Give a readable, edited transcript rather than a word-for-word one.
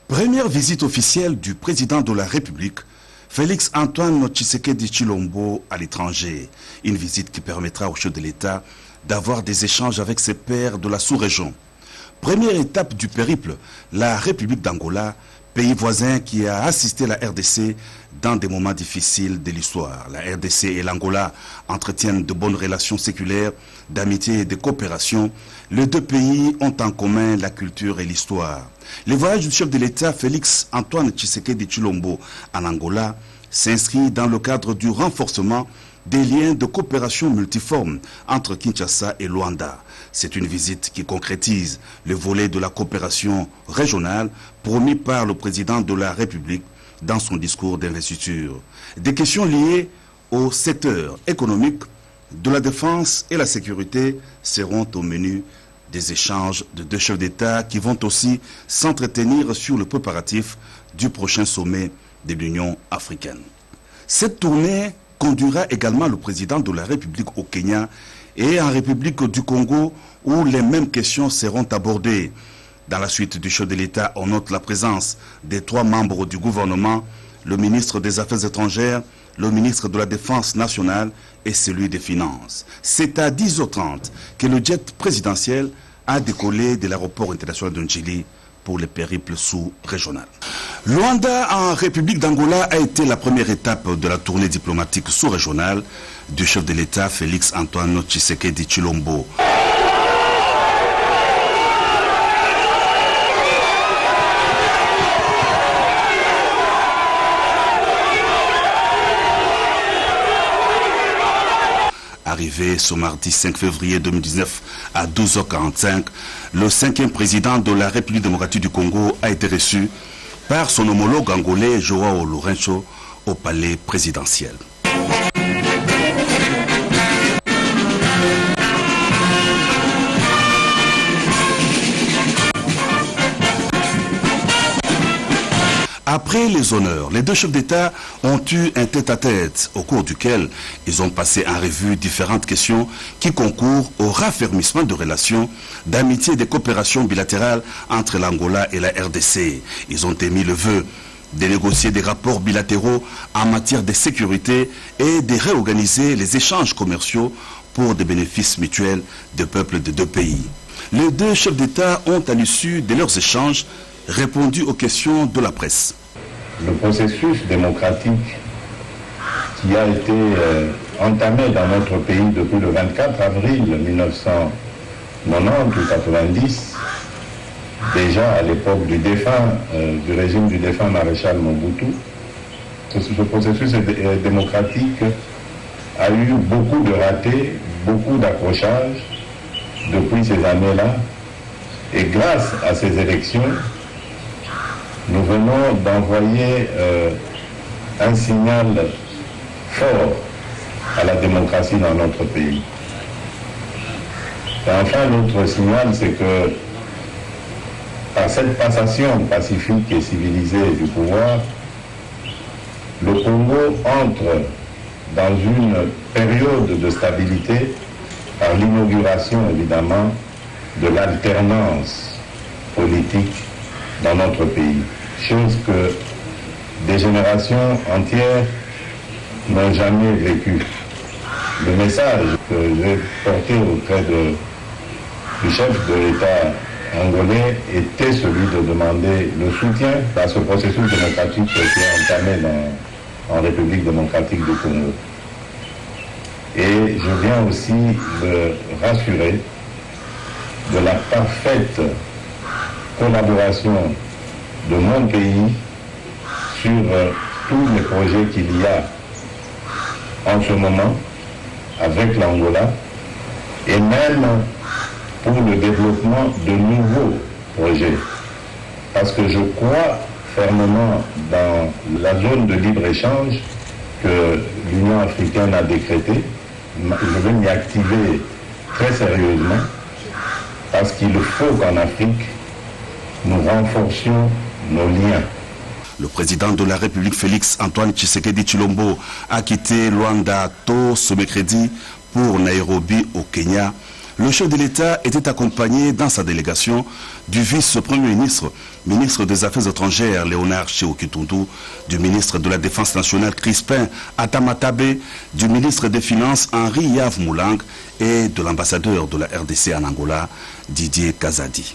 Première visite officielle du président de la République, Félix Antoine Tshisekedi Tshilombo à l'étranger. Une visite qui permettra au chef de l'État d'avoir des échanges avec ses pairs de la sous-région. Première étape du périple, la République d'Angola, pays voisin qui a assisté la RDC dans des moments difficiles de l'histoire. La RDC et l'Angola entretiennent de bonnes relations séculaires, d'amitié et de coopération. Les deux pays ont en commun la culture et l'histoire. Le voyage du chef de l'État Félix Antoine Tshisekedi Tshilombo en Angola s'inscrit dans le cadre du renforcement des liens de coopération multiformes entre Kinshasa et Luanda. C'est une visite qui concrétise le volet de la coopération régionale promis par le président de la République dans son discours d'investiture. Des questions liées au secteur économique, de la défense et la sécurité seront au menu des échanges de deux chefs d'État qui vont aussi s'entretenir sur le préparatif du prochain sommet de l'Union africaine. Cette tournée conduira également le président de la République au Kenya et en République du Congo où les mêmes questions seront abordées. Dans la suite du chef de l'État, on note la présence des 3 membres du gouvernement, le ministre des Affaires étrangères, le ministre de la Défense nationale et celui des Finances. C'est à 10h30 que le jet présidentiel a décollé de l'aéroport international de Njili pour le périple sous-régional. Luanda en République d'Angola a été la première étape de la tournée diplomatique sous-régionale du chef de l'État Félix Antoine Tshisekedi Tshilombo. Arrivé ce mardi 5 février 2019 à 12h45, le 5e président de la République démocratique du Congo a été reçu par son homologue angolais Joao Lourenço au palais présidentiel. Après les honneurs, les deux chefs d'État ont eu un tête-à-tête au cours duquel ils ont passé en revue différentes questions qui concourent au raffermissement de relations, d'amitié et de coopération bilatérale entre l'Angola et la RDC. Ils ont émis le vœu de négocier des rapports bilatéraux en matière de sécurité et de réorganiser les échanges commerciaux pour des bénéfices mutuels des peuples des deux pays. Les deux chefs d'État ont, à l'issue de leurs échanges, répondu aux questions de la presse. Le processus démocratique qui a été entamé dans notre pays depuis le 24 avril 1990 ou 90, déjà à l'époque du régime du défunt maréchal Mobutu, ce processus démocratique a eu beaucoup de ratés, beaucoup d'accrochages depuis ces années-là, et grâce à ces élections, nous venons d'envoyer un signal fort à la démocratie dans notre pays. Et enfin, l'autre signal, c'est que par cette passation pacifique et civilisée du pouvoir, le Congo entre dans une période de stabilité par l'inauguration, évidemment, de l'alternance politique dans notre pays, chose que des générations entières n'ont jamais vécue. Le message que j'ai porté auprès du chef de l'État angolais était celui de demander le soutien à ce processus démocratique qui a été entamé en République démocratique du Congo. Et je viens aussi le rassurer de la parfaite collaboration de mon pays sur tous les projets qu'il y a en ce moment avec l'Angola et même pour le développement de nouveaux projets. Parce que je crois fermement dans la zone de libre-échange que l'Union africaine a décrétée. Je vais m'y activer très sérieusement, parce qu'il faut qu'en Afrique, nous renforcions nos liens. Le président de la République, Félix Antoine Tshisekedi Tshilombo, a quitté Luanda tôt ce mercredi pour Nairobi au Kenya. Le chef de l'État était accompagné dans sa délégation du vice-premier ministre, ministre des Affaires étrangères Léonard Tshio-Kitundu, du ministre de la Défense nationale Crispin Atamatabe, du ministre des Finances Henri Yav Moulang et de l'ambassadeur de la RDC en Angola, Didier Kazadi.